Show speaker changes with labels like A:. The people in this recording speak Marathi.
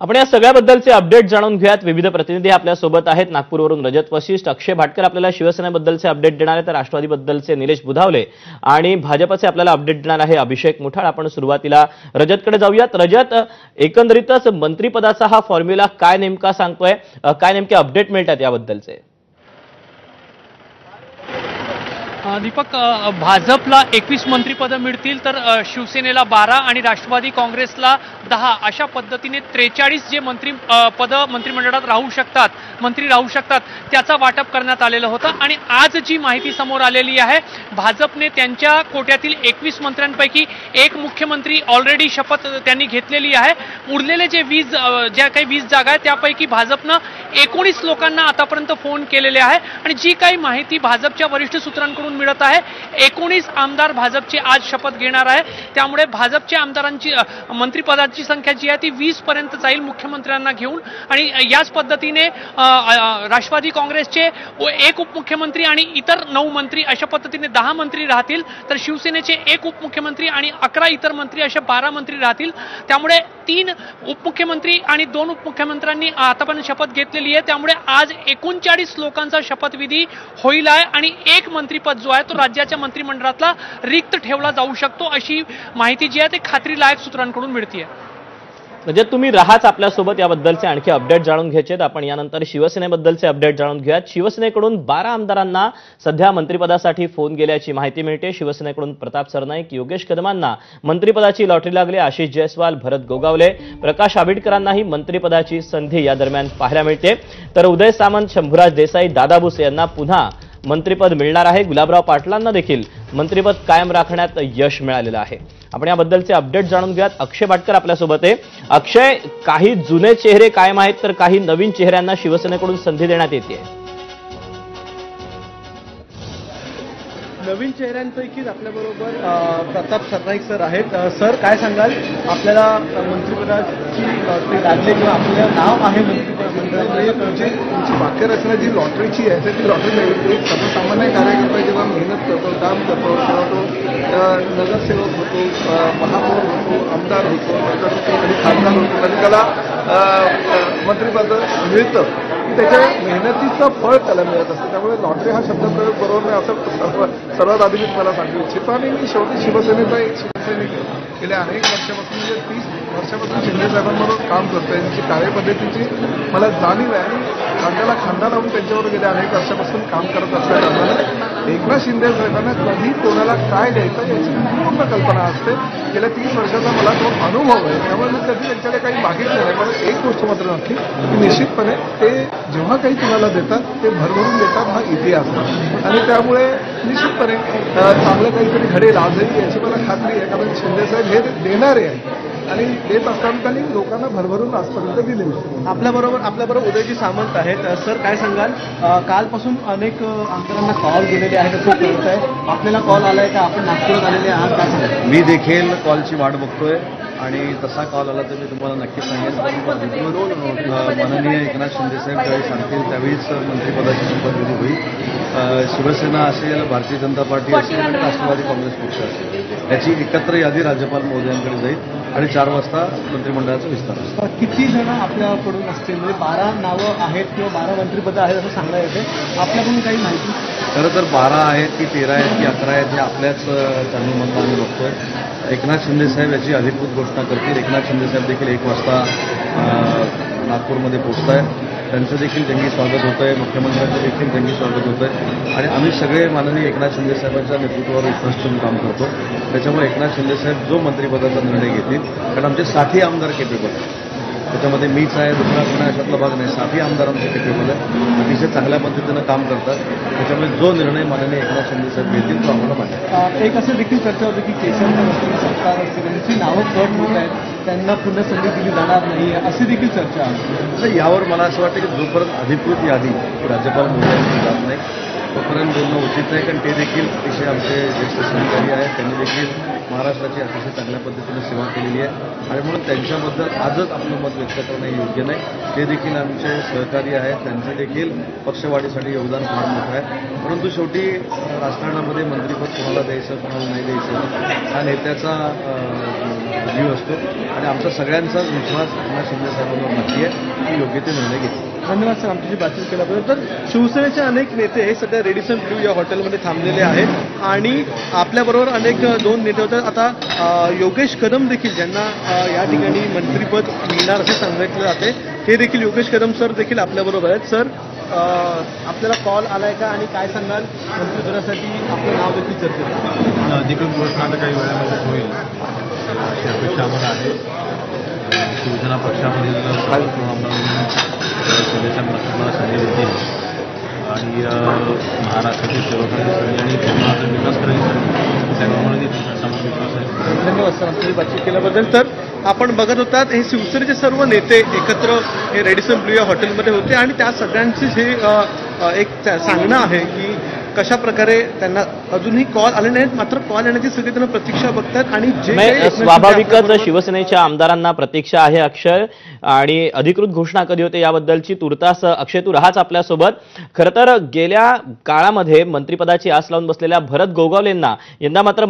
A: आपण या सगळ्याबद्दलचे अपडेट जाणून घेऊयात। विविध प्रतिनिधी आपल्या सोबत आहेत। नागपूरवरून रजत वशिष्ठ, अक्षय भाटकर आपल्याला शिवसेनेबद्दलचे अपडेट देणार आहेत, तर राष्ट्रवादीबद्दलचे निलेश बुधावले आणि भाजपचे आपल्याला अपडेट देणार आहे अभिषेक मुठाळ। आपण सुरुवातीला रजतकडे जाऊयात। रजत, एकंदरीतच मंत्रिपदाचा हा फॉर्म्युला काय नेमका सांगतोय, काय नेमके अपडेट मिळतात याबद्दलचे?
B: दीपक, भाजपला 21 मंत्रिपदं मिळतील, तर शिवसेनेला 12 आणि राष्ट्रवादी काँग्रेसला 10 अशा पद्धतीने 43 जे मंत्रिमंडळात मंत्री राहू शकतात त्याचा वाटप करण्यात आलेलं होतं। आणि आज जी माहिती समोर आलेली आहे, भाजपने त्यांच्या कोट्यातील 21 मंत्र्यांपैकी एक मुख्यमंत्री ऑलरेडी शपथ त्यांनी घेतलेली आहे। उरलेले जे 20 जागा आहेत त्यापैकी भाजपनं 19 लोकांना आतापर्यंत फोन केलेले आहे। आणि जी काही माहिती भाजपच्या वरिष्ठ सूत्रांकडून मिळत आहे, 19 आमदार भाजपचे आज शपथ घेणार आहे। त्यामुळे भाजपच्या आमदारांची मंत्रिपदाची संख्या जी आहे ती 20 पर्यंत जाईल मुख्यमंत्र्यांना घेऊन। आणि याच पद्धतीने राष्ट्रवादी काँग्रेसचे एक उपमुख्यमंत्री आणि इतर 9 मंत्री अशा पद्धतीने 10 मंत्री राहतील, तर शिवसेनेचे एक उपमुख्यमंत्री आणि 11 इतर मंत्री अशा 12 मंत्री राहतील। त्यामुळे 3 उपमुख्यमंत्री आणि 2 उपमुख्यमंत्र्यांनी आतापर्यंत शपथ घेतलेली आहे। त्यामुळे आज 39 लोकांचा शपथविधी होईल आहे आणि एक मंत्रिपद जो आहे तो राज्याच्या मंत्रिमंडळातला रिक्त ठेवला जाऊ शकतो, अशी माहिती जी आहे ते खात्रीलायक सूत्रांकडून मिळते।
A: म्हणजे तुम्ही राहाच आपल्यासोबत, याबद्दलचे आणखी अपडेट जाणून घ्यायचेत। आपण यानंतर शिवसेनेबद्दलचे अपडेट जाणून घेऊयात। शिवसेनेकडून 12 आमदारांना सध्या मंत्रिपदासाठी फोन गेल्याची माहिती मिळते। शिवसेनेकडून प्रताप सरनाईक, योगेश कदमांना मंत्रिपदाची लॉटरी लागली। आशिष जयस्वाल, भरत गोगावले, प्रकाश आंबेडकरांनाही मंत्रिपदाची संधी या दरम्यान पाहायला मिळते। तर उदय सामंत, शंभूराज देसाई, दादा भुसे यांना पुन्हा मंत्रिपद मिळणार आहे। गुलाबराव पाटलांना देखील मंत्रिपद कायम राखण्यात यश मिळालेलं आहे। आपण याबद्दलचे अपडेट जाणून घेऊयात। अक्षय भाटकर आपल्यासोबत आहे। अक्षय, काही जुने चेहरे कायम आहेत, तर काही नवीन चेहऱ्यांना शिवसेनेकडून संधी देण्यात येते।
C: नवीन चेहऱ्यांपैकीच आपल्याबरोबर प्रताप सरनाईक सर आहेत। सर, काय सांगाल, आपल्याला मंत्रिपदाची लॉटरी लागली किंवा आपलं नाव आहे मंत्रिपदामध्ये?
D: तुमची वाक्यरचना जी लॉटरीची आहे तर ती लॉटरी नाही। एक सर्वसामान्य कार्यकर्ता जेव्हा मेहनत करतो, काम करतो, तेव्हा तो नगरसेवक होतो, महापौर होतो, आमदार होतो, कधी खासदार होतो, कधी त्याला मंत्रिपद मिळतं, त्याच्या मेहनतीचं फळ त्याला मिळत असतं। त्यामुळे लॉटरी हा शब्दप्रयोग बरोबर नाही असं सर्वात आधी मी तुम्हाला सांगू इच्छितो। आणि मी शेवटी शिवसेनेचा एक शिवसैनिक गेल्या अनेक वर्षापासून, म्हणजे 30 वर्षापासून शिंदे साहेबांबरोबर काम करतोय। त्यांची कार्यपद्धतीची मला जाणीव आहे आणि खांद्याला खांदा लावून त्यांच्यावर गेल्या अनेक वर्षापासून काम करत असल्याप्रमाणे एकनाथ शिंदे साहेबांना कधी कोणाला काय द्यायचं याची पूर्ण कल्पना असते। गेल्या 30 वर्षाचा मला तो अनुभव आहे, त्यामुळे मी कधी त्यांच्याकडे काही मागितलं नाही। पण एक गोष्ट मात्र नक्की की निश्चितपणे ते जेव्हा काही तुम्हाला देतात ते भरभरून देतात, हा इतिहास आहे। आणि त्यामुळे निश्चितपणे चांगलं काहीतरी घडेल आजही याची मला खात्री आहे, कारण शिंदेसाहेब हे देणारे आहे आणि देत असताना त्यांनी लोकांना भरभरून आजपर्यंत दिलेली।
C: आपल्याबरोबर उदयजी सामंत आहेत। सर, काय सांगाल, कालपासून अनेक आमदारांना कॉल गेलेले आहेत असं कळत आहे, आपल्याला कॉल आलाय का? आपण नागपूरात आलेले आहात, काय सांगाल?
E: मी देखील कॉलची वाट बघतोय आणि तसा कॉल आला तर मी तुम्हाला नक्कीच सांगेन। माननीय एकनाथ शिंदेसाहेब ज्यावेळी सांगतील त्यावेळीच मंत्रिपदाची शपथविधी होईल। शिवसेना असेल, भारतीय जनता पार्टी असेल आणि राष्ट्रवादी काँग्रेस पक्ष असेल, याची एकत्र यादी राज्यपाल महोदयांकडे जाईल आणि 4 वाजता मंत्रिमंडळाचा विस्तार होईल।
C: किती जण आपल्याकडून असतील? म्हणजे 12 नावं आहेत किंवा 12 मंत्रिपदं आहेत असं सांगता येते, आपल्याकडून काही माहिती?
E: खरं तर 12 आहेत की 13 आहेत की 11 आहेत हे आपल्याच चॅनलमधून आम्ही बघतोय। एकनाथ शिंदेसाहेब याची अधिकृत घोषणा करतील। एकनाथ शिंदेसाहेब देखील 1 वाजता नागपूरमध्ये पोहोचत आहेत, त्यांचं देखील जंगी स्वागत होतं आहे, मुख्यमंत्र्यांचं देखील जंगी स्वागत होतं आहे आणि आम्ही सगळे माननीय एकनाथ शिंदेसाहेबांच्या नेतृत्वावर विश्वास ठेवून काम करतो। त्याच्यामुळे एकनाथ शिंदेसाहेब जो मंत्रिपदाचा निर्णय घेतील, कारण आमचे 60 आमदार केपेबल आहेत, त्याच्यामध्ये मीच आहे, दुसरा कोणा अशातला भाग नाही, 60 आमदार आमचे केपेबल आहे, अतिशय चांगल्या पद्धतीनं काम करतात। त्याच्यामुळे जो निर्णय माननीय एकनाथ शिंदेसाहेब घेतील तो आम्हाला मान्य।
C: एक असं देखील चर्चा होती की केसरकर असतील, सरकार असतील, त्यांची नावं कट होत आहेत, त्यांना पुन्हा संधी दिली जाणार नाही, अशी देखील चर्चा आहे।
E: यावर मला असं वाटतं की जोपर्यंत अधिकृत यादी राज्यपाल महोदयांची जात नाही तोपर्यंत बोलणं उचित आहे, कारण ते देखील अतिशय आमचे ज्येष्ठ सहकारी आहेत. त्यांनी देखील महाराष्ट्राची अतिशय चांगल्या पद्धतीने सेवा केलेली आहे आणि म्हणून त्यांच्याबद्दल आजच आपलं मत व्यक्त करणं हे योग्य नाही. ते देखील आमचे सहकारी आहेत, त्यांचं देखील पक्षवाढीसाठी योगदान फार मोठं आहे. परंतु शेवटी राजकारणामध्ये मंत्रिपद कोणाला द्यायचं कोणाला नाही द्यायचं हा नेत्याचा व्ह्यू असतो आणि आमचा सगळ्यांचाच विश्वास एकनाथ शिंदे साहेबांवर नक्की आहे की योग्य ते निर्णय घेतील.
C: धन्यवाद सर आमच्याशी बातचीत केल्याबद्दल. तर शिवसेनेचे अनेक नेते हे सध्या रेडिसन ब्लू या हॉटेलमध्ये थांबलेले आहेत आणि आपल्याबरोबर अनेक 2 नेते होते. आता योगेश कदम देखील ज्यांना या ठिकाणी मंत्रिपद मिळणार असे सांगितले जाते, हे देखील योगेश कदम सर देखील आपल्याबरोबर आहेत. सर आपल्याला कॉल आलाय का आणि काय सांगाल मंत्रिपदासाठी आपलं नाव देखील चर्चेत?
F: अधिकृत घोषणा तर काही वेळामध्ये होईल अशी अपेक्षा आम्हाला आहे. शिवसेना पक्षामधील शिवसेना मला संधी देतील आणि महाराष्ट्रातील सेवकांची संधी आणि कोकणाचा विकास करायची संधी त्याप्रमाणे देतील असा मला विश्वास आहे.
C: धन्यवाद सर आमच्याशी बातचीत केल्याबद्दल. तर आपण बघत होतात हे शिवसेनेचे सर्व नेते एकत्र हे रेडिसन ब्लू या हॉटेलमध्ये होते आणि त्या सगळ्यांचे हे एक सांगणं आहे की कशा प्रकारे त्यांना अजूनही कॉल आले नाहीत, मात्र कॉल येण्याची सगळे त्यांना प्रतीक्षा बघतात आणि जे काही
A: स्वाभाविकच शिवसेनेच्या आमदारांना प्रतीक्षा आहे अक्षय. आणि अधिकृत घोषणा कधी होते याबद्दलची तुर्तास अक्षय तू राहाच आपल्यासोबत. खरं तर गेल्या काळामध्ये मंत्रिपदाची आस लावून बसलेल्या भरत गोगावलेंना यंदा मात्र